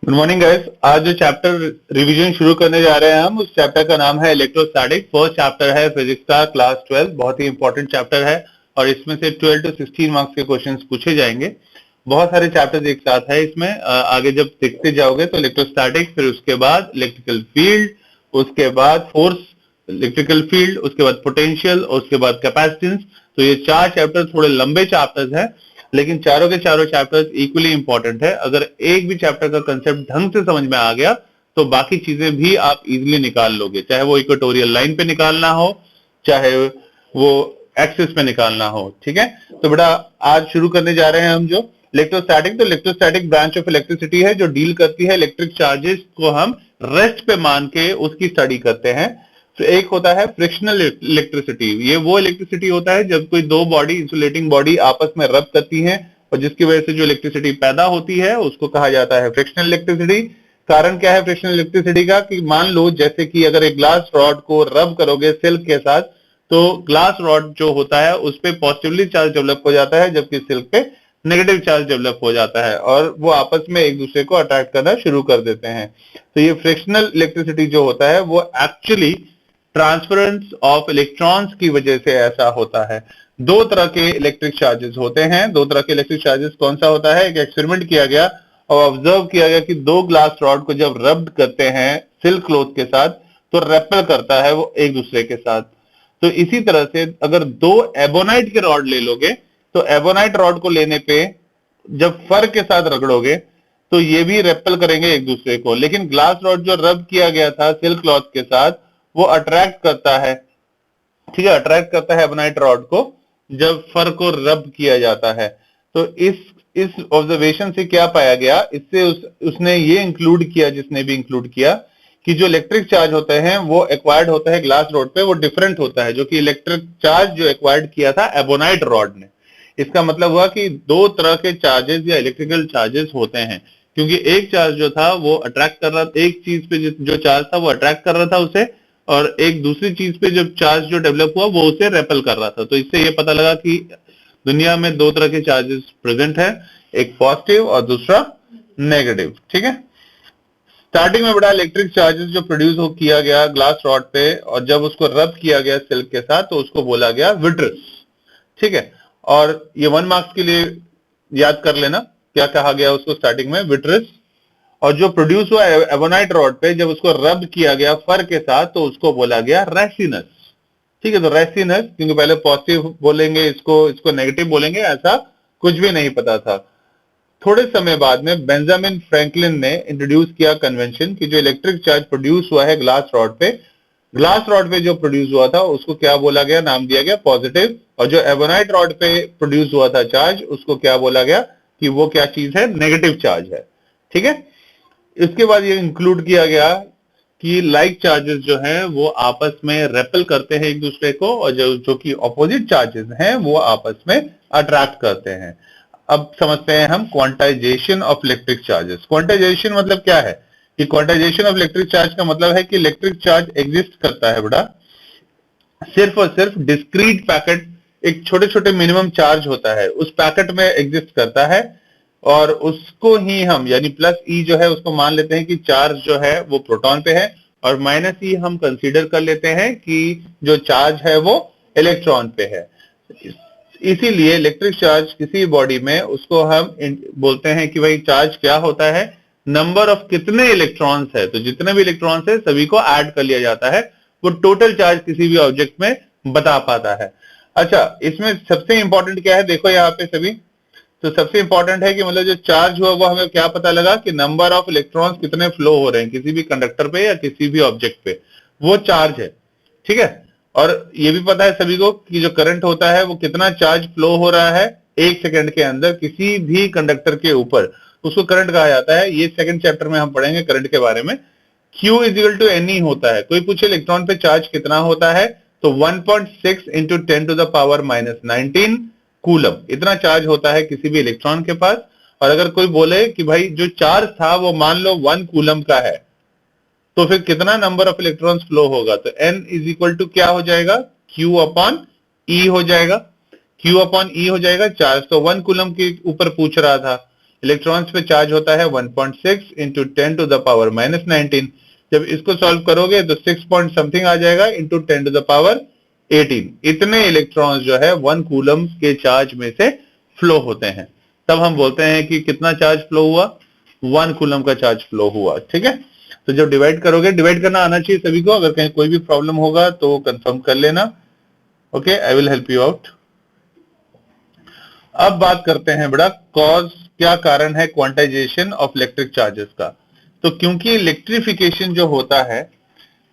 Good morning guys. आज जो chapter revision शुरू करने जा रहे हैं हम, उस चैप्टर का नाम है इलेक्ट्रोस्टैटिक। फर्स्ट चैप्टर है फिजिक्स का, क्लास 12। बहुत ही इंपॉर्टेंट चैप्टर है और इसमें से 12 to 16 मार्क्स के क्वेश्चंस पूछे जाएंगे। बहुत सारे चैप्टर्स एक साथ है इसमें। आगे जब देखते जाओगे तो इलेक्ट्रोस्टैटिक, फिर उसके बाद इलेक्ट्रिकल फील्ड, उसके बाद फोर्स, इलेक्ट्रिकल फील्ड, उसके बाद पोटेंशियल और उसके बाद कैपेसिटेंस। तो ये चार चैप्टर थोड़े लंबे चैप्टर्स हैं, लेकिन चारों के चारों चैप्टर्स इक्वली इंपॉर्टेंट है। अगर एक भी चैप्टर का कंसेप्ट ढंग से समझ में आ गया तो बाकी चीजें भी आप इजीली निकाल लोगे, चाहे वो इक्वेटोरियल लाइन पे निकालना हो, चाहे वो एक्सिस पे निकालना हो। ठीक है, तो बेटा आज शुरू करने जा रहे हैं हम जो इलेक्ट्रोस्टैटिक। तो इलेक्ट्रोस्टैटिक ब्रांच ऑफ इलेक्ट्रिसिटी है जो डील करती है इलेक्ट्रिक चार्जेस को हम रेस्ट पे मान के उसकी स्टडी करते हैं। तो एक होता है फ्रिक्शनल इलेक्ट्रिसिटी। ये वो इलेक्ट्रिसिटी होता है जब कोई दो बॉडी, इंसुलेटिंग बॉडी आपस में रब करती हैं और जिसकी वजह से जो इलेक्ट्रिसिटी पैदा होती है उसको कहा जाता है फ्रिक्शनल इलेक्ट्रिसिटी। कारण क्या है फ्रिक्शनल इलेक्ट्रिसिटी का, कि मान लो जैसे कि अगर एक ग्लास रॉड को रब करोगे सिल्क के साथ, तो ग्लास रॉड जो होता है उस पर पॉजिटिवली चार्ज डेवलप हो जाता है, जबकि सिल्क पे नेगेटिव चार्ज डेवलप हो जाता है और वो आपस में एक दूसरे को अट्रैक्ट करना शुरू कर देते हैं। तो ये फ्रिक्शनल इलेक्ट्रिसिटी जो होता है वो एक्चुअली ट्रांसफरेंस ऑफ इलेक्ट्रॉन्स की वजह से ऐसा होता है। दो तरह के इलेक्ट्रिक चार्जेस होते हैं। दो तरह के इलेक्ट्रिक चार्जेस कौन सा होता है? एक एक्सपेरिमेंट किया गया और ऑब्जर्व किया गया कि दो ग्लास रॉड को जब रब करते हैं सिल्क क्लॉथ के साथ तो रेपल करता है वो एक दूसरे के साथ। तो इसी तरह से अगर दो एबोनाइट के रॉड ले लोगे तो एबोनाइट रॉड को लेने पे जब फर के साथ रगड़ोगे तो ये भी रेपल करेंगे एक दूसरे को, लेकिन ग्लास रॉड जो रब किया गया था सिल्क क्लॉथ के साथ वो अट्रैक्ट करता है। ठीक है, अट्रैक्ट करता है एबोनाइट रॉड को जब फर को रब किया जाता है। तो इस ऑब्जर्वेशन से क्या पाया गया, इससे उसने ये इंक्लूड किया, जिसने भी इंक्लूड किया, कि जो इलेक्ट्रिक चार्ज होते हैं वो एक्वायर्ड होता है ग्लास रॉड पे, वो डिफरेंट होता है जो कि इलेक्ट्रिक चार्ज जो एक्वायर्ड किया था एबोनाइट रॉड ने। इसका मतलब हुआ कि दो तरह के चार्जेस या इलेक्ट्रिकल चार्जेस होते हैं, क्योंकि एक चार्ज जो था वो अट्रैक्ट कर रहा, एक चीज पे जो चार्ज था वो अट्रैक्ट कर रहा था उसे, और एक दूसरी चीज पे जब चार्ज जो डेवलप हुआ वो उसे रेपल कर रहा था। तो इससे ये पता लगा कि दुनिया में दो तरह के चार्जेस प्रेजेंट है, एक पॉजिटिव और दूसरा नेगेटिव। ठीक है, स्टार्टिंग में बड़ा इलेक्ट्रिक चार्जेस जो प्रोड्यूस हो किया गया ग्लास रॉड पे और जब उसको रब किया गया सिल्क के साथ तो उसको बोला गया विट्रस। ठीक है, और ये 1 मार्क्स के लिए याद कर लेना क्या कहा गया उसको स्टार्टिंग में, विट्रस। और जो प्रोड्यूस हुआ एबोनाइट रॉड पे जब उसको रब किया गया फर के साथ तो उसको बोला गया रेसिनस। ठीक है, तो रेसिनस, क्योंकि पहले पॉजिटिव बोलेंगे इसको नेगेटिव बोलेंगे, ऐसा कुछ भी नहीं पता था। थोड़े समय बाद में बेंजामिन फ्रैंकलिन ने इंट्रोड्यूस किया कन्वेंशन कि जो इलेक्ट्रिक चार्ज प्रोड्यूस हुआ है ग्लास रॉड पे जो प्रोड्यूस हुआ था उसको क्या बोला गया, नाम दिया गया पॉजिटिव। और जो एबोनाइट रॉड पे प्रोड्यूस हुआ था चार्ज उसको क्या बोला गया कि वो क्या चीज है, नेगेटिव चार्ज है। ठीक है, इसके बाद ये इंक्लूड किया गया कि लाइक चार्जेस जो हैं वो आपस में रेपल करते हैं एक दूसरे को, और जो कि ऑपोजिट चार्जेस हैं वो आपस में अट्रैक्ट करते हैं। अब समझते हैं हम quantization of electric charges. Quantization मतलब क्या है? कि क्वांटाइजेशन ऑफ इलेक्ट्रिक चार्ज का मतलब है कि इलेक्ट्रिक चार्ज एग्जिस्ट करता है बेटा सिर्फ और सिर्फ डिस्क्रीट पैकेट, एक छोटे छोटे मिनिमम चार्ज होता है उस पैकेट में एग्जिस्ट करता है, और उसको ही हम यानी प्लस ई जो है उसको मान लेते हैं कि चार्ज जो है वो प्रोटॉन पे है, और माइनस ई हम कंसीडर कर लेते हैं कि जो चार्ज है वो इलेक्ट्रॉन पे है। इसीलिए इलेक्ट्रिक चार्ज किसी बॉडी में उसको हम बोलते हैं कि भाई चार्ज क्या होता है, नंबर ऑफ कितने इलेक्ट्रॉन्स है, तो जितने भी इलेक्ट्रॉन्स है सभी को ऐड कर लिया जाता है, वो टोटल चार्ज किसी भी ऑब्जेक्ट में बता पाता है। अच्छा, इसमें सबसे इंपॉर्टेंट क्या है, देखो यहाँ पे सभी, तो सबसे इंपॉर्टेंट है कि मतलब जो चार्ज हुआ वो हमें क्या पता लगा कि नंबर ऑफ इलेक्ट्रॉन्स कितने फ्लो हो रहे हैं किसी भी कंडक्टर पे या किसी भी ऑब्जेक्ट पे, वो चार्ज है। ठीक है, और ये भी पता है सभी को कि जो करंट होता है वो कितना चार्ज फ्लो हो रहा है 1 सेकंड के अंदर किसी भी कंडक्टर के ऊपर, उसको करंट कहा जाता है। ये सेकंड चैप्टर में हम पढ़ेंगे करंट के बारे में। Q is equal to N E होता है। कोई पूछे इलेक्ट्रॉन पे चार्ज कितना होता है, तो 1.6 into 10 to the power -19 coulomb, इतना चार्ज होता है किसी भी इलेक्ट्रॉन के पास। और अगर कोई बोले कि भाई जो चार्ज था वो मान लो 1 कूलम का है, तो फिर कितना नंबर ऑफ इलेक्ट्रॉन्स फ्लो होगा, तो n इज इक्वल टू क्या हो जाएगा, Q अपॉन E हो जाएगा। Q अपॉन E हो जाएगा, चार्ज तो 1 कूलम के ऊपर पूछ रहा था, इलेक्ट्रॉन्स पे चार्ज होता है 1.6 इंटू 10 टू द पावर -19। जब इसको सॉल्व करोगे तो 6 पॉइंट समथिंग आ जाएगा इंटू 10 टू द पावर 18। इतने इलेक्ट्रॉन्स जो है 1 कूलम के चार्ज में से फ्लो होते हैं। तब हम बोलते हैं कि कितना चार्ज फ्लो हुआ, 1 कूलम का चार्ज फ्लो हुआ। ठीक है, तो जब डिवाइड करोगे, डिवाइड करना आना चाहिए सभी को, अगर कहीं कोई भी प्रॉब्लम होगा तो कंफर्म कर लेना। Okay, I will help you out. अब बात करते हैं बेटा कॉज, क्या कारण है क्वांटाइजेशन ऑफ इलेक्ट्रिक चार्जेस का। तो क्योंकि इलेक्ट्रिफिकेशन जो होता है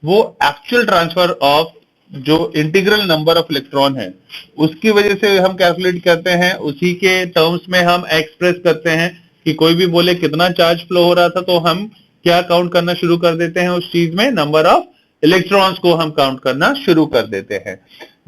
वो एक्चुअल ट्रांसफर ऑफ जो इंटीग्रल नंबर ऑफ इलेक्ट्रॉन है उसकी वजह से हम कैलकुलेट करते हैं, उसी के टर्म्स में हम एक्सप्रेस करते हैं कि कोई भी बोले कितना चार्ज फ्लो हो रहा था तो हम क्या काउंट करना शुरू कर देते हैं उस चीज में, नंबर ऑफ इलेक्ट्रॉन्स को हम काउंट करना शुरू कर देते हैं।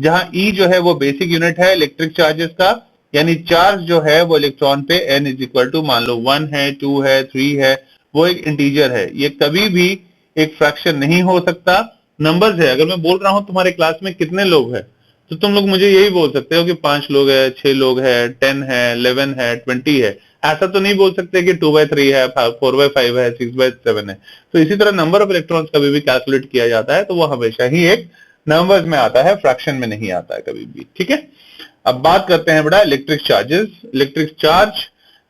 जहां ई जो है वो बेसिक यूनिट है इलेक्ट्रिक चार्जेस का, यानी चार्ज जो है वो इलेक्ट्रॉन पे n इज इक्वल टू मान लो 1 है, 2 है, 3 है, वो एक इंटीजर है, ये कभी भी एक फ्रैक्शन नहीं हो सकता, नंबर्स है। अगर मैं बोल रहा हूं तुम्हारे क्लास में कितने लोग हैं तो तुम लोग मुझे यही बोल सकते हो कि 5 लोग है, 6 लोग है, 10 है, 11 है, 20 है। ऐसा तो नहीं बोल सकते कि 2/3 है, 4/5 है, 6/7 है। तो इसी तरह नंबर ऑफ इलेक्ट्रॉन्स कभी भी कैलकुलेट किया जाता है तो वो हमेशा ही एक नंबर्स में आता है, फ्रैक्शन में नहीं आता है कभी भी। ठीक है, अब बात करते हैं बेटा electric charges. Electric charge,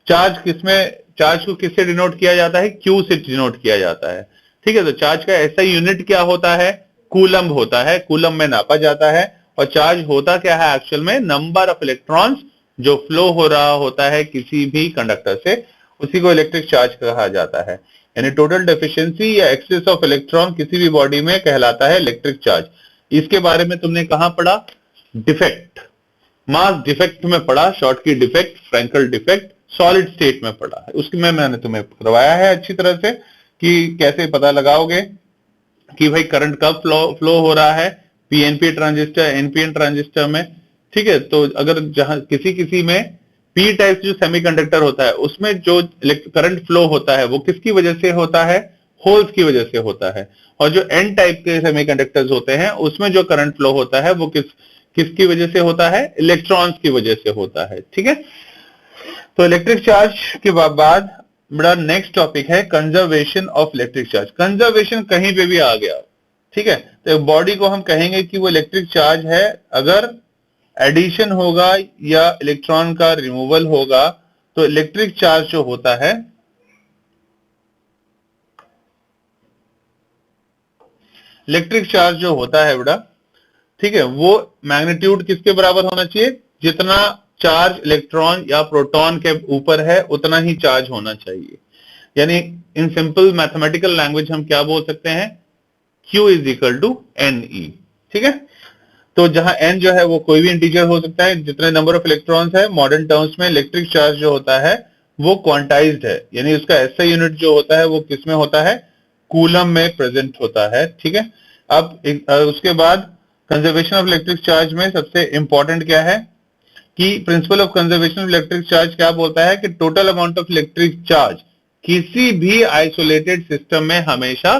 charge को किससे डिनोट किया जाता है, क्यू से डिनोट किया जाता है। ठीक है, तो चार्ज का ऐसा यूनिट क्या होता है, कूलम होता है, कूलम में नापा जाता है। और चार्ज होता क्या है एक्चुअल में, नंबर ऑफ इलेक्ट्रॉन्स जो फ्लो हो रहा होता है किसी भी कंडक्टर से, उसी को इलेक्ट्रिक चार्ज कहा जाता है। यानी टोटल डेफिशिएंसी या एक्सेस ऑफ इलेक्ट्रॉन किसी भी बॉडी में कहलाता है इलेक्ट्रिक चार्ज। इसके बारे में तुमने कहां पढ़ा, डिफेक्ट, मास डिफेक्ट में पढ़ा, Schottky defect, Frenkel defect, solid state में पढ़ा है। उसकी मैंने तुम्हें करवाया है अच्छी तरह से कि कैसे पता लगाओगे कि भाई करंट कब फ्लो हो रहा है, पीएनपी ट्रांजिस्टर, एनपीएन ट्रांजिस्टर में। ठीक है, तो अगर जहां किसी में पी टाइप जो सेमीकंडक्टर होता है उसमें जो करंट फ्लो होता है वो किसकी वजह से होता है, होल्स की वजह से होता है। और जो एन टाइप के सेमीकंडक्टर्स होते हैं उसमें जो करंट फ्लो होता है वो किसकी वजह से होता है, इलेक्ट्रॉन्स की वजह से होता है। ठीक है, तो इलेक्ट्रिक चार्ज के बाद बड़ा नेक्स्ट टॉपिक है conservation of electric charge. Conservation कहीं पे भी आ गया, ठीक है, तो बॉडी को हम कहेंगे कि वो इलेक्ट्रिक चार्ज है अगर एडिशन होगा या इलेक्ट्रॉन का रिमूवल होगा तो इलेक्ट्रिक चार्ज जो होता है, इलेक्ट्रिक चार्ज जो होता है बेटा, ठीक है, वो मैग्नीट्यूड किसके बराबर होना चाहिए, जितना चार्ज इलेक्ट्रॉन या प्रोटॉन के ऊपर है उतना ही चार्ज होना चाहिए। यानी इन सिंपल मैथमेटिकल लैंग्वेज हम क्या बोल सकते हैं, Q is equal to NE। ठीक है, तो जहां n जो है वो कोई भी इंटीजर हो सकता है, जितने नंबर ऑफ इलेक्ट्रॉन्स है, मॉडर्न टर्म्स में इलेक्ट्रिक चार्ज जो होता है वो क्वांटाइज्ड है, यानी उसका ऐसा यूनिट जो होता है वो किसमें होता है, कूलम में प्रेजेंट होता है। ठीक है, अब उसके बाद कंजर्वेशन ऑफ इलेक्ट्रिक चार्ज में सबसे इंपॉर्टेंट क्या है कि principle of conservation of electric charge क्या बोलता है कि total amount of electric charge किसी भी आइसोलेटेड सिस्टम में हमेशा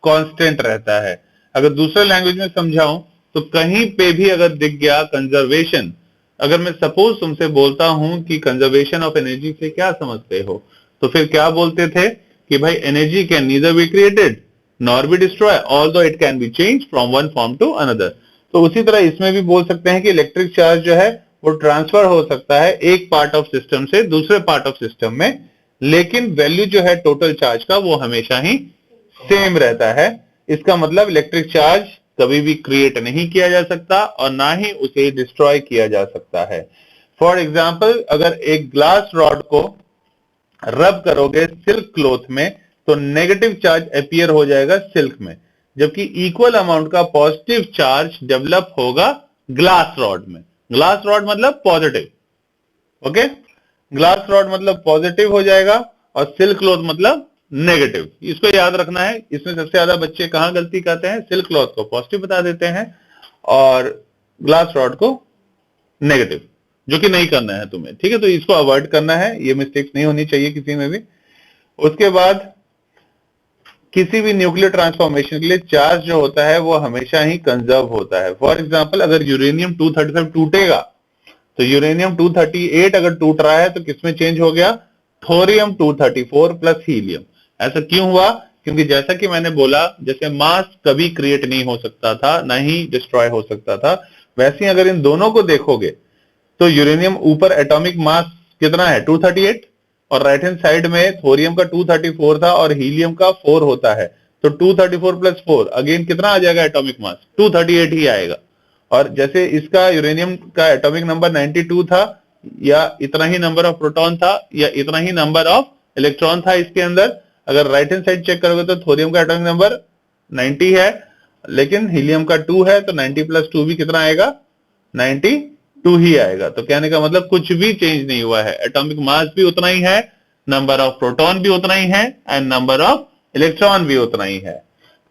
कांस्टेंट रहता है। अगर दूसरे लैंग्वेज में समझाऊं तो कहीं पे भी अगर दिख गया कंजर्वेशन, अगर मैं सपोज तुमसे बोलता हूं कि कंजर्वेशन ऑफ एनर्जी से क्या समझते हो, तो फिर क्या बोलते थे कि भाई energy can neither be created nor be destroy although it can be change from one form to another. तो उसी तरह इसमें भी बोल सकते हैं कि इलेक्ट्रिक चार्ज जो है वो ट्रांसफर हो सकता है एक पार्ट ऑफ सिस्टम से दूसरे पार्ट ऑफ सिस्टम में, लेकिन वैल्यू जो है टोटल चार्ज का वो हमेशा ही सेम रहता है। इसका मतलब इलेक्ट्रिक चार्ज कभी भी क्रिएट नहीं किया जा सकता और ना ही उसे डिस्ट्रॉय किया जा सकता है। फॉर एग्जाम्पल, अगर एक ग्लास रॉड को रब करोगे सिल्क क्लॉथ में तो नेगेटिव चार्ज अपीयर हो जाएगा सिल्क में, जबकि इक्वल अमाउंट का पॉजिटिव चार्ज डेवलप होगा ग्लास रॉड में। ग्लास रॉड मतलब पॉजिटिव, ओके, ग्लास रॉड मतलब पॉजिटिव हो जाएगा और सिल्क क्लॉथ मतलब नेगेटिव। इसको याद रखना है। इसमें सबसे ज्यादा बच्चे कहां गलती करते हैं, सिल्क क्लॉथ को पॉजिटिव बता देते हैं और ग्लास रॉड को नेगेटिव, जो कि नहीं करना है तुम्हें। ठीक है, तो इसको अवॉइड करना है, ये मिस्टेक्स नहीं होनी चाहिए किसी में भी। उसके बाद किसी भी न्यूक्लियर ट्रांसफॉर्मेशन के लिए चार्ज जो होता है वो हमेशा ही कंजर्व होता है। फॉर एग्जांपल, अगर यूरेनियम 235 टूटेगा तो यूरेनियम 238 अगर टूट रहा है तो किसमें चेंज हो गया, थोरियम 234 प्लस हीलियम। ऐसा क्यों हुआ? क्योंकि जैसा कि मैंने बोला, जैसे मास कभी क्रिएट नहीं हो सकता था, ना ही डिस्ट्रॉय हो सकता था, वैसे ही अगर इन दोनों को देखोगे तो यूरेनियम ऊपर एटॉमिक मास कितना है 238, और राइट हैंड साइड में थोरियम का 234 था और हीलियम का 4 होता है, तो 234 प्लस 4 अगेन कितना आ जाएगा एटॉमिक मास? 238 ही आएगा। और जैसे इसका यूरेनियम का एटॉमिक नंबर 92 था, या इतना ही नंबर ऑफ प्रोटॉन था, या इतना ही नंबर ऑफ इलेक्ट्रॉन था इसके अंदर, अगर राइट हैंड साइड चेक करोगे तो थोरियम का एटॉमिक नंबर 90 है, लेकिन हीलियम का 2 है, तो 90 प्लस 2 भी कितना आएगा? 92 ही आएगा। तो कहने का मतलब कुछ भी चेंज नहीं हुआ है, एटॉमिक मास भी उतना ही है, नंबर ऑफ प्रोटॉन भी उतना ही है, एंड नंबर ऑफ इलेक्ट्रॉन भी उतना ही है।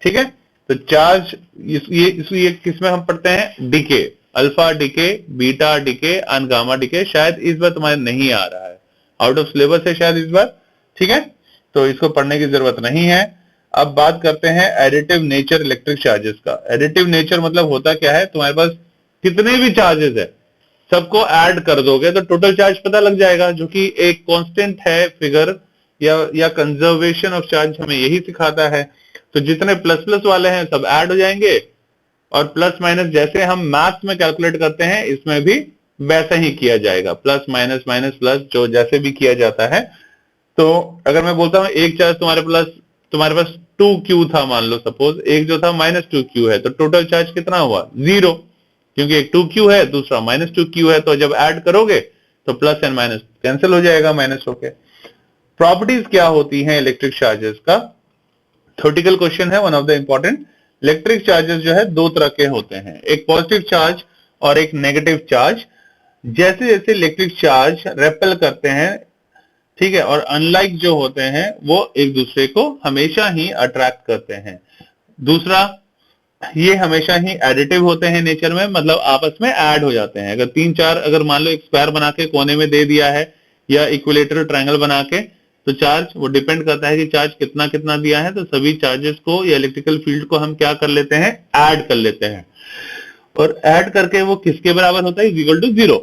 ठीक है, तो चार्ज ये किसमें हम पढ़ते हैं? Decay, alpha decay, beta decay and gamma decay. शायद इस बार तुम्हारे नहीं आ रहा है, आउट ऑफ सिलेबस है शायद इस बार। ठीक है, तो इसको पढ़ने की जरूरत नहीं है। अब बात करते हैं एडिटिव नेचर इलेक्ट्रिक चार्जेस का। एडिटिव नेचर मतलब होता क्या है, तुम्हारे पास कितने भी चार्जेस है सबको ऐड कर दोगे तो टोटल चार्ज पता लग जाएगा, जो कि एक कांस्टेंट है फिगर, या कंजर्वेशन ऑफ चार्ज हमें यही सिखाता है। तो जितने प्लस प्लस वाले हैं सब ऐड हो जाएंगे, और प्लस माइनस जैसे हम मैथ्स में कैलकुलेट करते हैं इसमें भी वैसा ही किया जाएगा, प्लस माइनस माइनस प्लस जो जैसे भी किया जाता है। तो अगर मैं बोलता हूं एक चार्ज तुम्हारे पास 2Q था, मान लो सपोज, एक जो था -2Q है, तो टोटल चार्ज कितना हुआ? 0, क्योंकि एक 2Q है दूसरा -2Q है, तो जब ऐड करोगे तो प्लस एंड माइनस कैंसिल हो जाएगा माइनस होके। प्रॉपर्टीज क्या होती हैं इलेक्ट्रिक चार्जेस का? थ्योरेटिकल क्वेश्चन है, one of the important. Electric charges जो है दो तरह के होते हैं, एक पॉजिटिव चार्ज और एक नेगेटिव चार्ज। जैसे जैसे इलेक्ट्रिक चार्ज रेपेल करते हैं, ठीक है, और अनलाइक जो होते हैं वो एक दूसरे को हमेशा ही अट्रैक्ट करते हैं। दूसरा, ये हमेशा ही एडिटिव होते हैं नेचर में, मतलब आपस में ऐड हो जाते हैं। अगर तीन चार, अगर मान लो एक स्क्वायर बना के कोने में दे दिया है, या इक्विलेटरल ट्रायंगल बना के, तो चार्ज वो डिपेंड करता है कि चार्ज कितना कितना दिया है, तो सभी चार्जेस को या इलेक्ट्रिकल फील्ड को हम क्या कर लेते हैं? ऐड कर लेते हैं। और ऐड करके वो किसके बराबर होता है? इक्वल टू 0,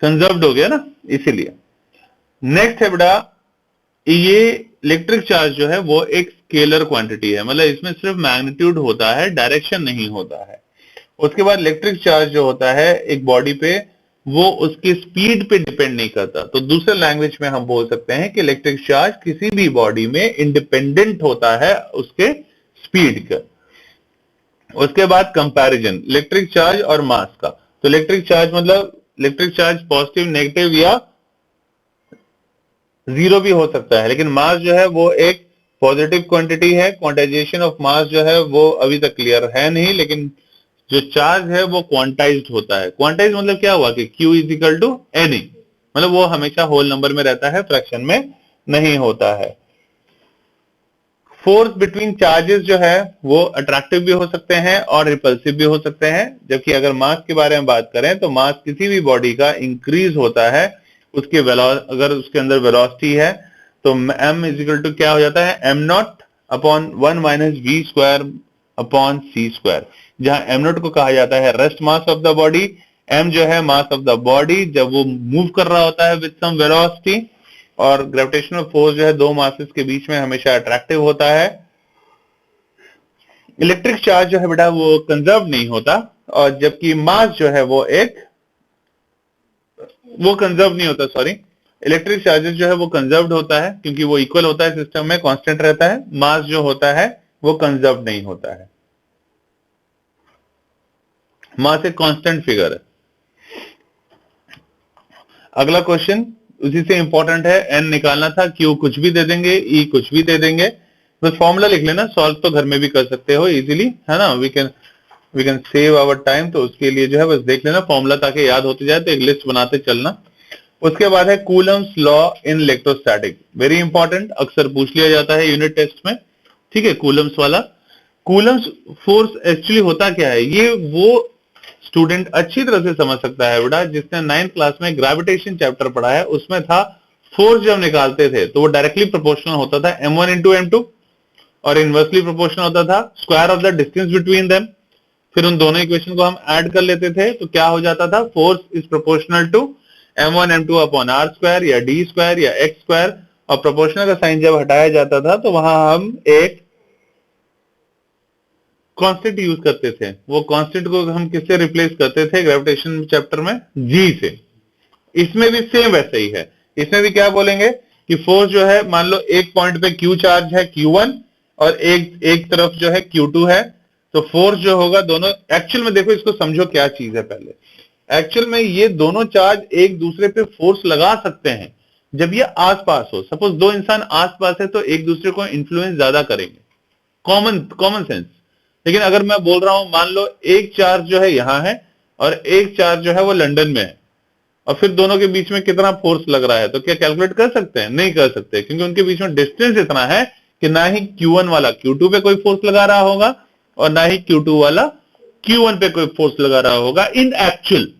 कंजर्व्ड हो गया ना, इसीलिए। नेक्स्ट है बेटा, ये इलेक्ट्रिक चार्ज जो है वो एक स्केलर क्वांटिटी है, मतलब इसमें सिर्फ मैग्नीट्यूड होता है, डायरेक्शन नहीं होता है। उसके बाद इलेक्ट्रिक चार्ज जो होता है एक बॉडी पे, वो उसकी स्पीड पे डिपेंड नहीं करता। तो दूसरे लैंग्वेज में हम बोल सकते हैं कि इलेक्ट्रिक चार्ज किसी भी बॉडी में इंडिपेंडेंट होता है उसके स्पीड का। उसके बाद कंपैरिजन इलेक्ट्रिक चार्ज और मास का। तो इलेक्ट्रिक चार्ज मतलब इलेक्ट्रिक चार्ज पॉजिटिव, नेगेटिव या 0 भी हो सकता है, लेकिन मास जो है वो एक पॉजिटिव क्वांटिटी है। क्वांटाइजेशन ऑफ मास जो है वो अभी तक क्लियर है नहीं, लेकिन जो चार्ज है वो क्वांटाइज्ड होता है। क्वांटाइज मतलब क्या हुआ कि Q is equal to N, मतलब वो हमेशा होल नंबर में रहता है, फ्रैक्शन में नहीं होता है। फोर्स बिटवीन चार्जेस जो है वो अट्रैक्टिव भी हो सकते हैं और रिपल्सिव भी हो सकते हैं। जबकि अगर मास के बारे में बात करें तो मास किसी भी बॉडी का इंक्रीज होता है, उसके अगर उसके अंदर वेलोसिटी है तो m इज इक्वल टू क्या हो जाता है? m not upon 1 minus v square upon c square, जहां m नॉट को कहा जाता है rest mass of the body, m जो है मास ऑफ द बॉडी जब वो मूव कर रहा होता है विद सम वेलोसिटी, और ग्रेविटेशनल फोर्स जो है दो मासेस के बीच में हमेशा अट्रैक्टिव होता है। इलेक्ट्रिक चार्ज जो है बेटा वो कंजर्व नहीं होता, और जबकि मास जो है वो कंजर्व नहीं होता, सॉरी, इलेक्ट्रिक चार्जेस जो है वो कंजर्व्ड होता है क्योंकि वो इक्वल होता है, सिस्टम में कांस्टेंट रहता है। मास जो होता है वो कंजर्व नहीं होता है, मास एक कांस्टेंट फिगर है। अगला क्वेश्चन उसी से इंपॉर्टेंट है, एन निकालना था, क्यू कुछ भी दे देंगे, ई कुछ भी दे देंगे, बस फॉर्मूला लिख लेना, सॉल्व तो घर में भी कर सकते हो इजीली, है ना। We can save our time, तो उसके लिए जो है बस देख लेना फॉर्मूला ताकि याद होते जाए, तो एक लिस्ट बनाते चलना। उसके बाद है coulomb's law in electrostatic, very important, अक्सर पूछ लिया जाता है यूनिट टेस्ट में, ठीक है, कूलम्स वाला। कूलम्स फोर्स एक्चुअली होता क्या है, ये वो स्टूडेंट अच्छी तरह से समझ सकता है बेटा जिसने 9th क्लास में ग्रेविटेशन चैप्टर पढ़ा है, उसमें था फोर्स जब निकालते थे तो वो डायरेक्टली प्रोपोर्शनल होता था m1 इंटू m2, और इनवर्सली प्रोपोर्शनल होता था square of the distance between them. फिर उन दोनों इक्वेशन को हम ऐड कर लेते थे तो क्या हो जाता था? Force is proportional to m1 m2 upon r square या d स्क्वायर या x स्क्वायर, और प्रोपोर्शनल का साइन जब हटाया जाता था तो वहां हम एक कांस्टेंट यूज करते थे। वो कांस्टेंट को हम किससे रिप्लेस करते थे ग्रेविटेशन चैप्टर में? जी से। इसमें भी सेम वैसे ही है। इसमें भी क्या बोलेंगे कि फोर्स जो है, मान लो एक पॉइंट पे क्यू चार्ज है Q1 और एक तरफ जो है Q2 है, तो फोर्स जो होगा दोनों, एक्चुअल में देखो इसको समझो क्या चीज है पहले। एक्चुअल में ये दोनों चार्ज एक दूसरे पे फोर्स लगा सकते हैं जब ये आसपास हो। सपोज दो इंसान आसपास है तो एक दूसरे को इन्फ्लुएंस ज्यादा करेंगे, कॉमन सेंस। लेकिन अगर मैं बोल रहा हूं मान लो एक चार्ज जो है यहां है और एक चार्ज जो है वो लंदन में है, और फिर दोनों के बीच में कितना फोर्स लग रहा है, तो क्या कैलकुलेट कर सकते हैं? नहीं कर सकते, क्योंकि उनके बीच में डिस्टेंस इतना है कि ना ही Q1 वाला Q2 पे कोई फोर्स लगा रहा होगा और ना ही Q2 वाला Q1 पे कोई फोर्स लगा रहा होगा इन एक्चुअल।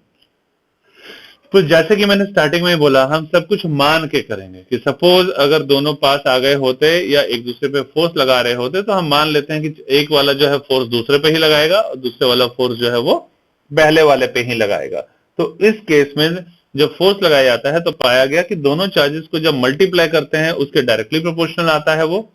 तो जैसे कि मैंने स्टार्टिंग में बोला, हम सब कुछ मान के करेंगे कि सपोज अगर दोनों पास आ गए होते या एक दूसरे पे फोर्स लगा रहे होते तो हम मान लेते हैं कि एक वाला जो है फोर्स दूसरे पे ही लगाएगा और दूसरे वाला फोर्स जो है वो पहले वाले पे ही लगाएगा। तो इस केस में जब फोर्स लगाया जाता है तो पाया गया कि दोनों चार्जेस को जब मल्टीप्लाई करते हैं उसके डायरेक्टली प्रोपोर्शनल आता है वो।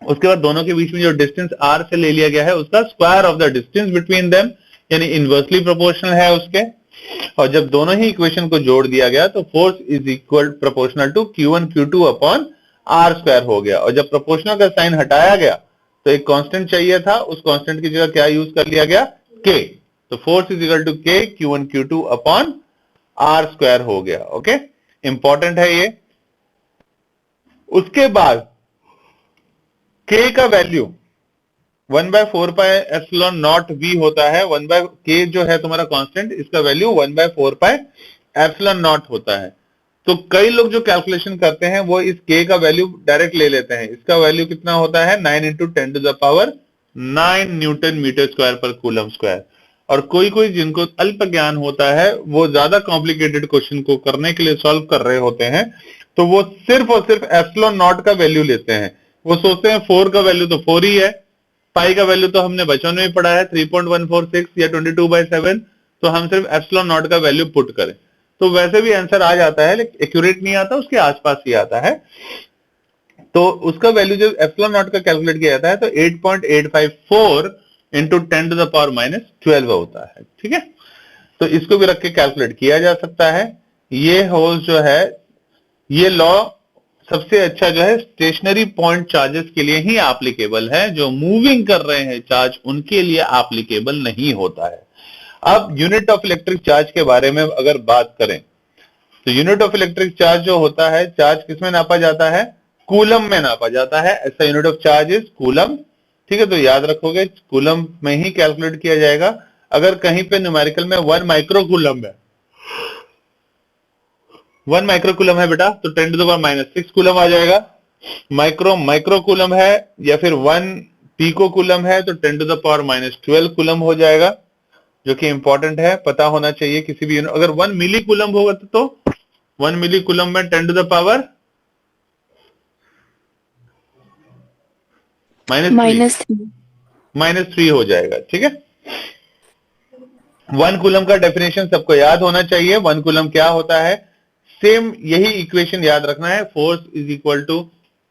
उसके बाद दोनों के बीच में जो डिस्टेंस r से ले लिया गया है उसका square of the distance between them, यानी इनवर्सली प्रोपोर्शनल है उसके। और जब दोनों ही इक्वेशन को जोड़ दिया गया तो force is equal proportional to Q1 Q2 upon r square हो गया। और जब प्रोपोर्शनल का साइन हटाया गया तो एक कांस्टेंट चाहिए था, उस कांस्टेंट की जगह क्या यूज कर लिया गया? k। तो force is equal to k Q1 Q2 upon r square हो गया। ओके, इंपॉर्टेंट है ये। उसके बाद k का value 1/4 pi epsilon not v होता है। k जो है तुम्हारा कांस्टेंट, इसका वैल्यू 1/4 पाई एप्सिलॉन नॉट होता है। तो कई लोग जो कैलकुलेशन करते हैं वो इस k का वैल्यू डायरेक्ट ले लेते हैं। इसका वैल्यू कितना होता है? 9 into 10 to the power 9 newton metre square पर कूलम स्क्वायर। और कोई कोई जिनको अल्प ज्ञान होता है वो ज्यादा कॉम्प्लिकेटेड क्वेश्चन को करने के लिए सॉल्व कर रहे होते हैं, तो वो सिर्फ और सिर्फ एप्सिलॉन नॉट का वैल्यू लेते हैं। वो सोचते हैं 4 का वैल्यू तो 4 ही है, पाई का वैल्यू तो हमने बचपन में ही पढ़ा है 3.146 या 22/7, तो हम सिर्फ एप्सिलॉन नॉट का वैल्यू पुट करें तो वैसे भी आंसर आ जाता है, लेकिन एक्यूरेट नहीं आता, उसके आसपास ही आता है। तो उसका वैल्यू जब एप्सिलॉन नॉट का कैलकुलेट किया जाता है तो 8.854 इंटू 10 टू द पावर -12 होता है। ठीक है, तो इसको भी रख के कैलकुलेट किया जा सकता है। ये होल जो है, ये लॉ सबसे अच्छा जो है स्टेशनरी पॉइंट चार्जेस के लिए ही एप्लीकेबल है। जो मूविंग कर रहे हैं चार्ज उनके लिए एप्लीकेबल नहीं होता है। अब यूनिट ऑफ इलेक्ट्रिक चार्ज के बारे में अगर बात करें तो यूनिट ऑफ इलेक्ट्रिक चार्ज जो होता है, चार्ज किसमें नापा जाता है? कूलम में नापा जाता है। ऐसा unit of charge is coulomb. ठीक है, तो याद रखोगे कूलम में ही कैलकुलेट किया जाएगा। अगर कहीं पे न्यूमेरिकल में 1 माइक्रो कूलम है, 1 माइक्रो कूलम है बेटा, तो 10 टू द पावर -6 कूलम आ जाएगा। माइक्रो कूलम है या फिर 1 पीको कूलम है तो 10 टू द पावर -12 कूलम हो जाएगा, जो कि इंपॉर्टेंट है, पता होना चाहिए किसी भी। अगर 1 मिली कूलम होगा तो 1 मिली कूलम में 10 टू द पावर -3 हो जाएगा। ठीक है, 1 कूलम का डेफिनेशन सबको याद होना चाहिए। 1 कूलम क्या होता है? सेम यही इक्वेशन याद रखना है, force is equal to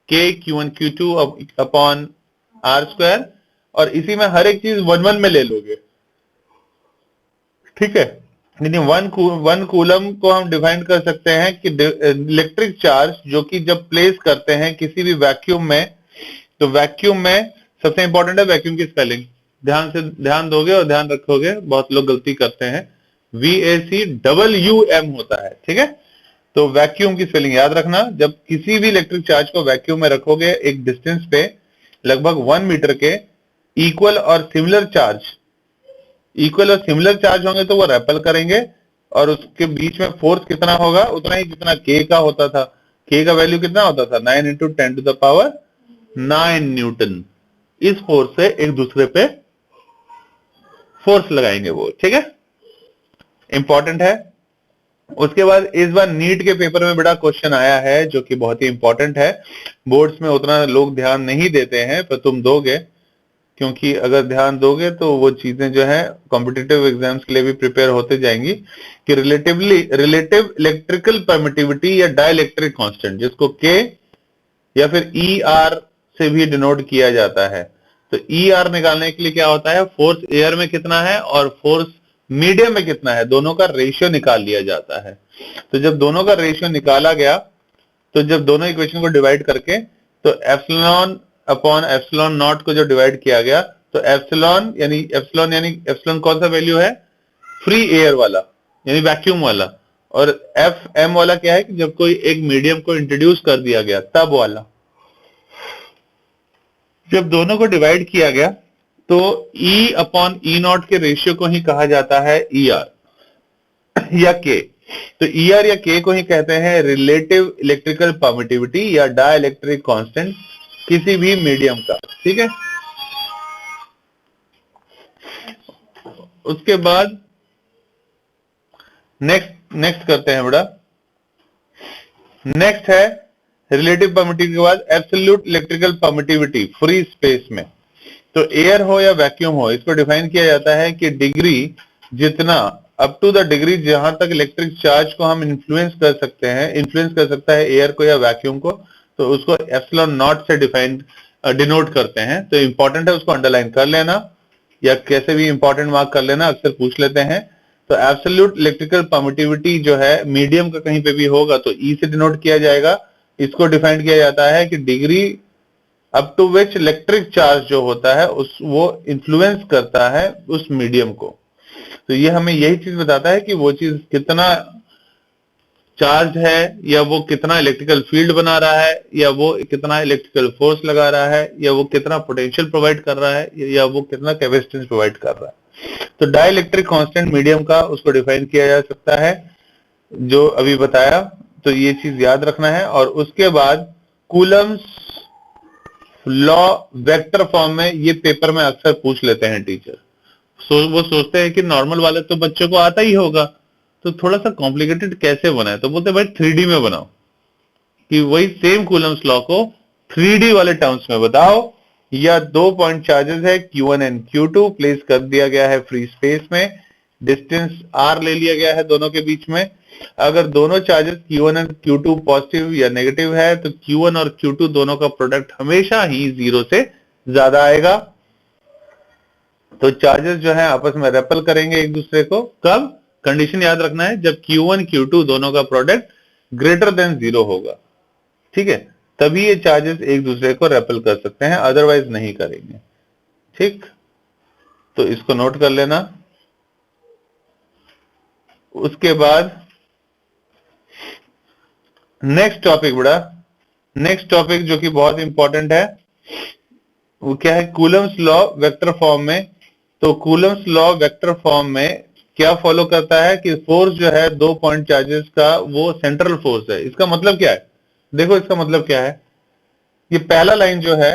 k Q1 Q2 upon r square, और इसी में हर एक चीज 1 में ले लोगे। ठीक है, यानी 1 कूलम को हम डिफाइन कर सकते हैं कि इलेक्ट्रिक चार्ज जो कि जब प्लेस करते हैं किसी भी वैक्यूम में, तो वैक्यूम में सबसे इंपॉर्टेंट है वैक्यूम की स्पेलिंग। ध्यान दोगे और ध्यान रखोगे, बहुत लोग गलती करते हैं, VACWM होता है। ठीक है, तो वैक्यूम की स्पेलिंग याद रखना। जब किसी भी इलेक्ट्रिक चार्ज को वैक्यूम में रखोगे एक डिस्टेंस पे लगभग 1 मीटर के, इक्वल और सिमिलर चार्ज होंगे तो वो रेपल करेंगे, और उसके बीच में फोर्स कितना होगा? उतना ही जितना k का होता था। k का वैल्यू कितना होता था? 9 into 10 to the power 9 newton. इस फोर्स से एक दूसरे पे फोर्स लगाएंगे वो। ठीक है, इंपॉर्टेंट है। उसके बाद इस बार नीट के पेपर में बड़ा क्वेश्चन आया है जो कि बहुत ही इंपॉर्टेंट है। बोर्ड्स में उतना लोग ध्यान नहीं देते हैं, पर तुम दोगे, क्योंकि अगर ध्यान दोगे तो वो चीजें जो है कॉम्पिटिटिव एग्जाम्स के लिए भी प्रिपेयर होते जाएंगी कि रिलेटिव इलेक्ट्रिकल परमिटिविटी या डाइलेक्ट्रिक कांस्टेंट, जिसको K या फिर ई आर से भी डिनोट किया जाता है। तो ई आर निकालने के लिए क्या होता है, फोर्स एयर में कितना है और फोर्स मीडियम में कितना है, दोनों का रेशियो निकाल लिया जाता है। तो जब दोनों का रेशियो निकाला गया, तो जब दोनों इक्वेशन को डिवाइड करके, तो एप्सिलॉन अपॉन एप्सिलॉन नॉट को जो डिवाइड किया गया, तो एप्सिलॉन यानी एप्सिलॉन कौन सा वैल्यू है, फ्री एयर वाला यानी वैक्यूम वाला, और एफ एम वाला क्या है कि जब कोई एक मीडियम को इंट्रोड्यूस कर दिया गया तब वाला। जब दोनों को डिवाइड किया गया तो E अपॉन ई नॉट के रेशियो को ही कहा जाता है ई आर या के। तो ई आर या के को ही कहते हैं रिलेटिव इलेक्ट्रिकल परमिटिविटी या डाइलेक्ट्रिक कांस्टेंट किसी भी मीडियम का। ठीक है, उसके बाद नेक्स्ट करते हैं बेटा। नेक्स्ट है रिलेटिव परमिटिविटी के बाद absolute electrical permittivity free space में। तो एयर हो या वैक्यूम हो, इसको डिफाइन किया जाता है कि डिग्री जितना, अप टू द डिग्री जहां तक इलेक्ट्रिक चार्ज को हम इन्फ्लुएंस कर सकते हैं, इन्फ्लुएंस कर सकता है एयर को या वैक्यूम को, तो उसको एप्सिलॉन नॉट से डिनोट करते हैं। तो इंपॉर्टेंट है, उसको अंडरलाइन कर लेना या कैसे भी इंपॉर्टेंट मार्क कर लेना, अक्सर पूछ लेते हैं। तो एब्सोल्यूट इलेक्ट्रिकल परमिटिविटी जो है मीडियम का कहीं पे भी होगा तो ई से डिनोट किया जाएगा। इसको डिफाइन किया जाता है कि degree up to which electric charge जो होता है वो इन्फ्लुएंस करता है उस मीडियम को। तो ये हमें यही चीज बताता है कि वो चीज कितना चार्ज है, या वो कितना इलेक्ट्रिकल फील्ड बना रहा है, या वो कितना इलेक्ट्रिकल फोर्स लगा रहा है, या वो कितना पोटेंशियल प्रोवाइड कर रहा है, या वो कितना कैपेसिटेंस प्रोवाइड कर रहा है। तो डाइलेक्ट्रिक कांस्टेंट मीडियम का उसको डिफाइन किया जा सकता है जो अभी बताया। तो ये चीज याद रखना है। और उसके बाद कूलम्स लॉ वेक्टर फॉर्म में, ये पेपर में अक्सर पूछ लेते हैं टीचर। वो सोचते हैं कि नॉर्मल वाले तो बच्चों को आता ही होगा, तो थोड़ा सा कॉम्प्लिकेटेड कैसे बनाए, तो बोलते हैं भाई 3D में बनाओ, कि वही सेम कूलम्स लॉ को 3D वाले टर्म्स में बताओ। या 2 पॉइंट चार्जेस है Q1 एंड Q2 प्लेस कर दिया गया है फ्री स्पेस में, डिस्टेंस r ले लिया गया है दोनों के बीच में। अगर दोनों charges Q1 and Q2 positive या नेगेटिव है तो Q1 और Q2 दोनों का प्रोडक्ट हमेशा ही 0 से ज्यादा आएगा। तो चार्जेस जो है आपस में रेपल करेंगे एक दूसरे को। कब? कंडीशन याद रखना है, जब Q1 Q2 दोनों का प्रोडक्ट ग्रेटर देन 0 होगा। ठीक है, तभी ये चार्जेस एक दूसरे को रेपल कर सकते हैं, अदरवाइज नहीं करेंगे। ठीक, तो इसको नोट कर लेना। उसके बाद नेक्स्ट टॉपिक बड़ा, नेक्स्ट टॉपिक जो कि बहुत इंपॉर्टेंट है वो क्या है, कूलम्स लॉ वेक्टर फॉर्म में। तो कूलम्स लॉ वेक्टर फॉर्म में क्या फॉलो करता है कि फोर्स जो है 2 पॉइंट चार्जेस का वो सेंट्रल फोर्स है। इसका मतलब क्या है, देखो इसका मतलब क्या है, ये पहला लाइन जो है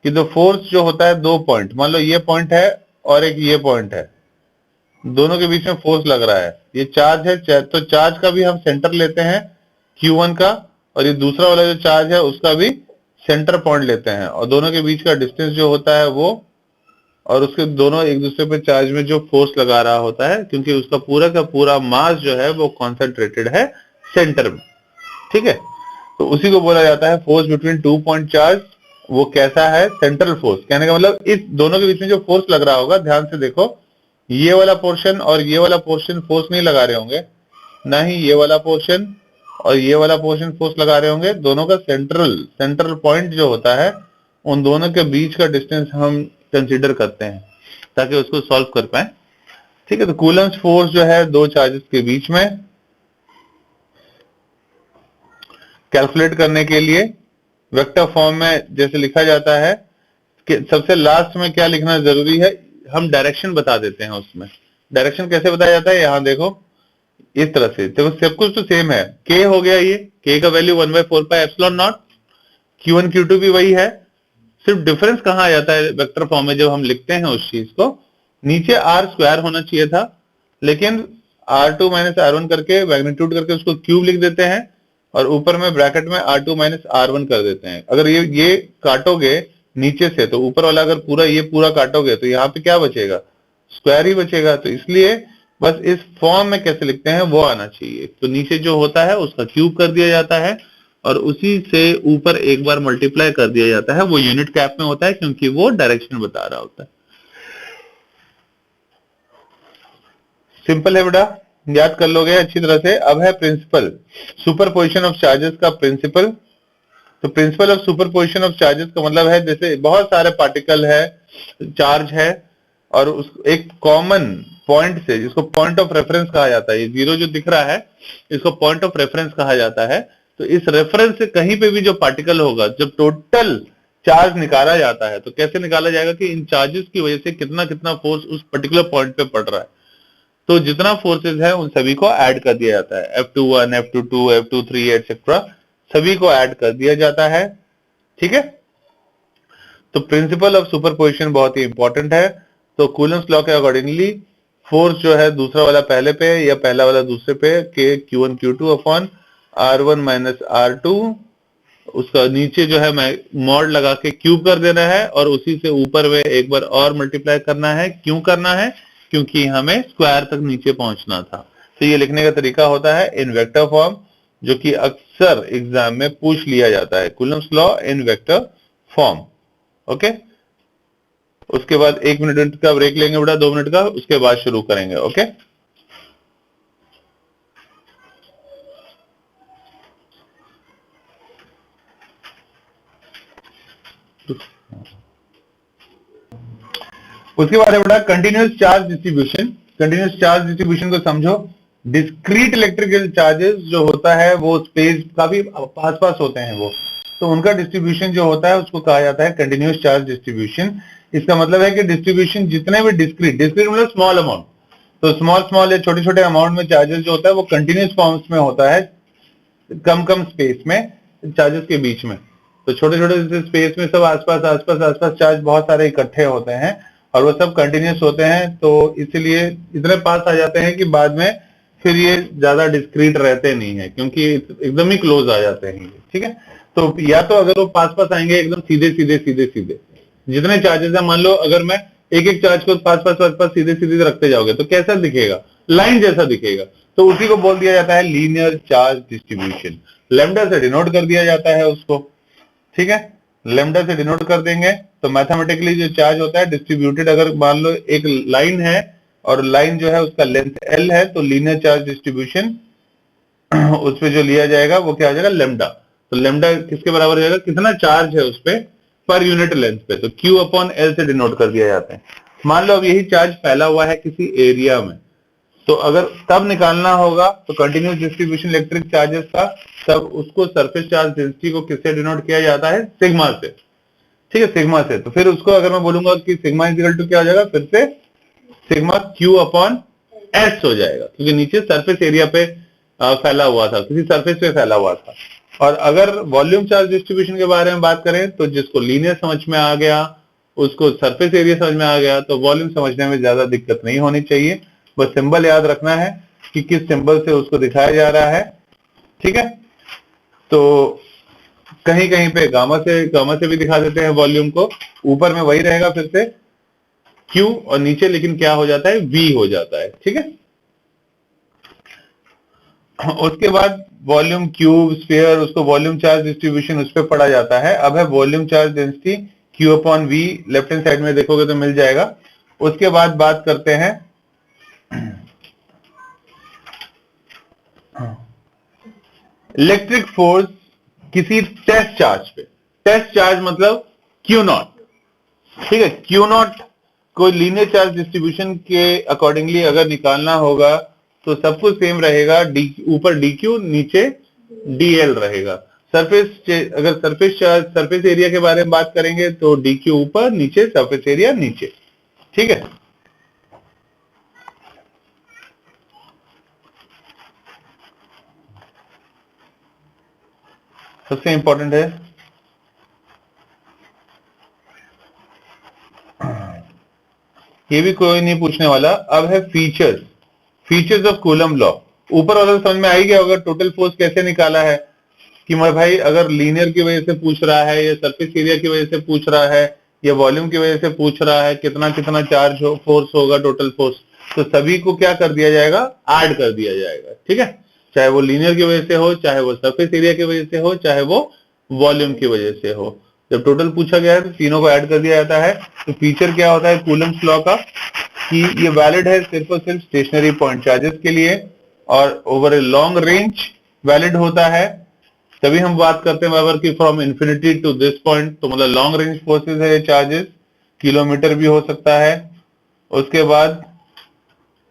कि जो फोर्स जो होता है 2 पॉइंट, मान लो ये पॉइंट है और एक ये पॉइंट है, दोनों के बीच में फोर्स लग रहा है, ये चार्ज है। तो चार्ज का भी हम सेंटर लेते हैं Q1 का, और ये दूसरा वाला जो चार्ज है उसका भी सेंटर पॉइंट लेते हैं, और दोनों के बीच का डिस्टेंस जो होता है वो, और उसके दोनों एक दूसरे पे चार्ज में जो फोर्स लगा रहा होता है, क्योंकि उसका पूरा का पूरा मास जो है वो कॉन्सेंट्रेटेड है सेंटर में। ठीक है, तो उसी को बोला जाता है फोर्स बिटवीन 2 पॉइंट चार्ज। वो कैसा है, सेंट्रल फोर्स। कहने का मतलब इस दोनों के बीच में जो फोर्स लग रहा होगा, ध्यान से देखो, ये वाला पोर्शन और ये वाला पोर्शन फोर्स नहीं लगा रहे होंगे, ना ही ये वाला पोर्शन और ये वाला पोर्शन फोर्स लगा रहे होंगे। दोनों का सेंट्रल पॉइंट जो होता है, उन दोनों के बीच का डिस्टेंस हम कंसीडर करते हैं ताकि उसको सॉल्व कर पाए। ठीक है, तो कूलम्स फोर्स जो है 2 चार्जेस के बीच में कैलकुलेट करने के लिए वेक्टर फॉर्म में जैसे लिखा जाता है कि सबसे लास्ट में क्या लिखना जरूरी है, हम डायरेक्शन बता देते हैं। उसमें डायरेक्शन कैसे बताया जाता है, यहां देखो इस तरह से। तो सब कुछ तो सेम है, के हो गया, ये के का value 1/4 epsilon not, Q1 Q2 भी वही है। सिर्फ डिफरेंस कहां आ जाता है वेक्टर फॉर्म में, जब हम लिखते हैं उस चीज को, नीचे r स्क्वायर होना चाहिए था, लेकिन r2 माइनस r1 करके मैग्नीट्यूड करके उसको क्यूब लिख देते हैं, और ऊपर में ब्रैकेट में r2 माइनस r1 कर देते हैं। अगर ये काटोगे नीचे से, तो ऊपर वाला अगर पूरा ये पूरा काटोगे तो यहाँ पे क्या बचेगा, स्क्वायर ही बचेगा। तो इसलिए बस इस फॉर्म में कैसे लिखते हैं वो आना चाहिए। तो नीचे जो होता है उसका क्यूब कर दिया जाता है, और उसी से ऊपर एक बार मल्टीप्लाई कर दिया जाता है। वो यूनिट कैप में होता है क्योंकि वो डायरेक्शन बता रहा होता है। सिंपल है बेटा, याद कर लोगे अच्छी तरह से। अब है प्रिंसिपल सुपरपोजिशन ऑफ चार्जेस का प्रिंसिपल। तो principle of superposition of charges का मतलब है जैसे बहुत सारे पार्टिकल है, चार्ज है, और उस एक कॉमन पॉइंट से, जिसको पॉइंट ऑफ रेफरेंस कहा जाता है, ये जीरो जो दिख रहा है इसको पॉइंट ऑफ रेफरेंस कहा जाता है। तो इस रेफरेंस से कहीं पे भी जो पार्टिकल होगा, जब टोटल चार्ज निकाला जाता है तो कैसे निकाला जाएगा कि इन चार्जेस की वजह से कितना कितना फोर्स उस पर्टिकुलर पॉइंट पे पड़ रहा है। तो जितना फोर्सेस है उन सभी को ऐड कर दिया जाता है, F21, F22, F23 एटसेट्रा, सभी को ऐड कर दिया जाता है। ठीक है, तो प्रिंसिपल ऑफ सुपरपोजिशन बहुत ही इंपॉर्टेंट है। तो कूलम्स लॉ के अकॉर्डिंगली फोर्स जो है दूसरा वाला पहले पे या पहला वाला दूसरे पे, के Q1 Q2 upon R1 minus R2, उसका नीचे जो है मैं मॉड लगा के क्यूब कर देना है और उसी से ऊपर में एक बार और मल्टीप्लाई करना है। क्यों करना है? क्योंकि हमें स्क्वायर तक नीचे पहुंचना था। तो ये लिखने का तरीका होता है इन वेक्टर फॉर्म, जो कि अक्सर एग्जाम में पूछ लिया जाता है, coulomb's law in vector form. Okay, उसके बाद 1 मिनट का ब्रेक लेंगे बेटा, 2 मिनट का, उसके बाद शुरू करेंगे। ओके, उसके बाद है बेटा continuous charge distribution. Continuous charge distribution को समझो। डिस्क्रीट इलेक्ट्रिकल चार्जेस जो होता है वो स्पेस काफी पास पास होते हैं, वो तो उनका डिस्ट्रीब्यूशन जो होता है उसको कहा जाता है कंटिन्यूअस चार्ज डिस्ट्रीब्यूशन। इसका मतलब है कि डिस्ट्रीब्यूशन जितने भी डिस्क्रीट मतलब स्मॉल अमाउंट, तो स्मॉल या छोटे छोटे अमाउंट में चार्जेस जो होता है वो कंटिन्यूअस फॉर्म्स में होता है, कम स्पेस में चार्जेस के बीच में। तो छोटे छोटे स्पेस में सब आसपास चार्ज बहुत सारे इकट्ठे होते हैं और वो सब कंटिन्यूअस होते हैं, तो इसलिए इतने पास आ जाते हैं कि बाद में फिर ये ज्यादा डिस्क्रीट रहते नहीं है, क्योंकि एकदम ही क्लोज आ जाते हैं। ठीक है, तो या तो अगर वो पास आएंगे एकदम सीधे जितने चार्जेस है, मान लो अगर मैं एक एक चार्ज को पास सीधे रखते जाओगे तो कैसा दिखेगा? लाइन जैसा दिखेगा। तो उसी को बोल दिया जाता है लीनियर चार्ज डिस्ट्रीब्यूशन। लैम्डा से डिनोट कर दिया जाता है उसको। ठीक है, लैम्डा से डिनोट कर देंगे तो मैथमेटिकली जो चार्ज होता है डिस्ट्रीब्यूटेड, अगर मान लो एक लाइन है और लाइन जो है उसका लेंथ L है, तो लीनियर चार्ज डिस्ट्रीब्यूशन उस पे जो लिया जाएगा वो क्या हो जाएगा? लैम्डा। तो लैम्डा किसके बराबर हो जाएगा? कितना चार्ज है उस पे पर यूनिट लेंथ पे, तो Q अपॉन L से डिनोट कर दिया जाता है। मान लो अब यही चार्ज फैला हुआ है किसी एरिया में, तो अगर तब निकालना होगा तो कंटिन्यूअस डिस्ट्रीब्यूशन इलेक्ट्रिक चार्जेस का, तब उसको सरफेस चार्ज डेंसिटी को किससे डिनोट किया जाता है? सिग्मा से। ठीक है, सिग्मा से। तो फिर उसको अगर मैं बोलूंगा कि सिग्मा इक्वल टू क्या हो जाएगा, फिर से सिग्मा Q अपॉन S हो जाएगा, क्योंकि नीचे सरफेस एरिया पे फैला हुआ था, किसी सरफेस पे फैला हुआ था। और अगर वॉल्यूम चार्ज डिस्ट्रीब्यूशन के बारे में बात करें तो जिसको लीनियर समझ में आ गया, उसको सरफेस एरिया समझ में आ गया, तो वॉल्यूम समझने में ज्यादा दिक्कत नहीं होनी चाहिए। बस सिंबल याद रखना है कि किस सिंबल से उसको दिखाया जा रहा है। ठीक है, तो कहीं कहीं पे गामा से भी दिखा देते हैं वॉल्यूम को। ऊपर में वही रहेगा फिर से Q, और नीचे लेकिन क्या हो जाता है? V हो जाता है। ठीक है, उसके बाद वॉल्यूम क्यूब स्फीयर, उसको वॉल्यूम चार्ज डिस्ट्रीब्यूशन उस पर पढ़ा जाता है। अब है volume charge density Q upon V, left hand side में देखोगे तो मिल जाएगा। उसके बाद बात करते हैं इलेक्ट्रिक फोर्स किसी टेस्ट चार्ज पे। टेस्ट चार्ज मतलब Q0। ठीक है, Q0 को लीनियर चार्ज डिस्ट्रीब्यूशन के अकॉर्डिंगली अगर निकालना होगा तो सब कुछ सेम रहेगा, ऊपर dq नीचे dl रहेगा। अगर सरफेस एरिया के बारे में बात करेंगे तो dq ऊपर, नीचे सरफेस एरिया नीचे। ठीक है, सबसे इंपॉर्टेंट है ये भी कोई नहीं पूछने वाला। अब है फीचर्स ऑफ कूलम लॉ। ऊपर वाला समझ में आई गया होगा, टोटल फोर्स कैसे निकाला है कि मैं भाई अगर लीनियर की वजह से पूछ रहा है या सरफेस एरिया की वजह से पूछ रहा है या वॉल्यूम की वजह से पूछ रहा है कितना कितना चार्ज फोर्स होगा, टोटल फोर्स, तो सभी को क्या कर दिया जाएगा? ऐड कर दिया जाएगा। ठीक है, चाहे वो लीनियर की वजह से हो, चाहे वो सरफेस एरिया की वजह से हो, चाहे वो वॉल्यूम की वजह से हो। जब टोटल पूछा गया है तो तीनों को ऐड कर दिया जाता है। तो फीचर क्या होता है कूलम्स लॉ का कि ये वैलिड है सिर्फ और सिर्फ स्टेशनरी पॉइंट चार्जेस के लिए, और over a long range valid होता है। तभी हम बात करते हैं वहां की from infinity to this point, तो मतलब लॉन्ग रेंज फोर्सेज है ये चार्जेस, किलोमीटर भी हो सकता है। उसके बाद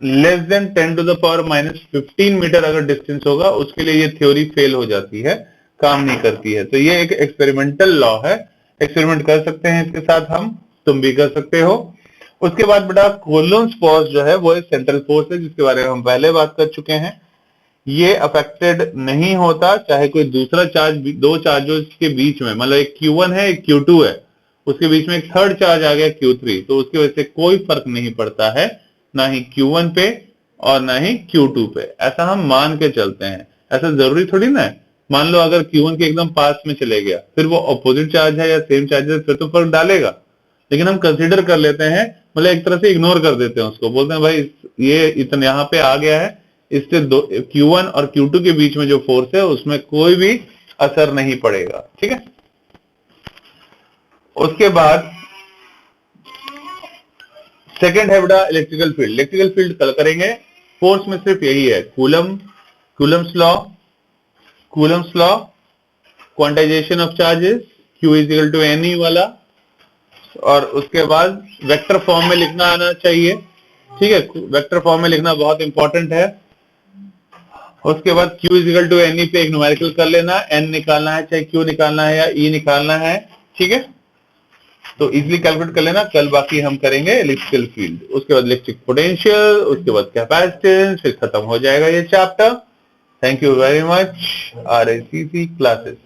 less than 10 to the power -15 metre अगर डिस्टेंस होगा उसके लिए ये थ्योरी फेल हो जाती है, काम नहीं करती है। तो ये एक एक्सपेरिमेंटल लॉ है, एक्सपेरिमेंट कर सकते हैं इसके साथ हम, तुम भी कर सकते हो। उसके बाद बेटा कोलोन्स फोर्स जो है वो एक सेंट्रल फोर्स है जिसके बारे में हम पहले बात कर चुके हैं। ये अफेक्टेड नहीं होता चाहे कोई दूसरा चार्ज, दो चार्जेस के बीच में, मतलब एक Q1 है एक Q2 है, उसके बीच में एक थर्ड चार्ज आ गया Q3, तो उसकी वजह से कोई फर्क नहीं पड़ता है, ना ही Q1 पे और ना ही Q2 पे। ऐसा हम मान के चलते हैं, ऐसा जरूरी थोड़ी ना है। मान लो अगर Q1 के एकदम पास में चले गया, फिर वो अपोजिट चार्ज है या सेम चार्ज है, फिर तो फर्क डालेगा। लेकिन हम कंसीडर कर लेते हैं, मतलब एक तरह से इग्नोर कर देते हैं उसको, बोलते हैं भाई ये इतना यहाँ पे आ गया है, इससे Q1 और Q2 के बीच में जो फोर्स है उसमें कोई भी असर नहीं पड़ेगा, ठीक है। उसके बाद सेकंड है बेटा इलेक्ट्रिकल फील्ड। इलेक्ट्रिकल फील्ड कल करेंगे, फोर्स में सिर्फ यही है coulomb's law, quantization of charges, Q is equal to NE वाला, और उसके बाद वेक्टर फॉर्म में लिखना आना चाहिए, ठीक है। वेक्टर फॉर्म में लिखना बहुत इंपॉर्टेंट है। उसके बाद Q is equal to NE पे एक न्यूमेरिकल कर लेना, N निकालना है, चाहे Q निकालना है या E निकालना है, ठीक है। तो इजीली कैलकुलेट कर लेना। कल बाकी हम करेंगे इलेक्ट्रिकल फील्ड, उसके बाद इलेक्ट्रिक पोटेंशियल, उसके बाद कैपेसिटेंस, फिर खत्म हो जाएगा ये chapter. Thank you very much. RACC classes.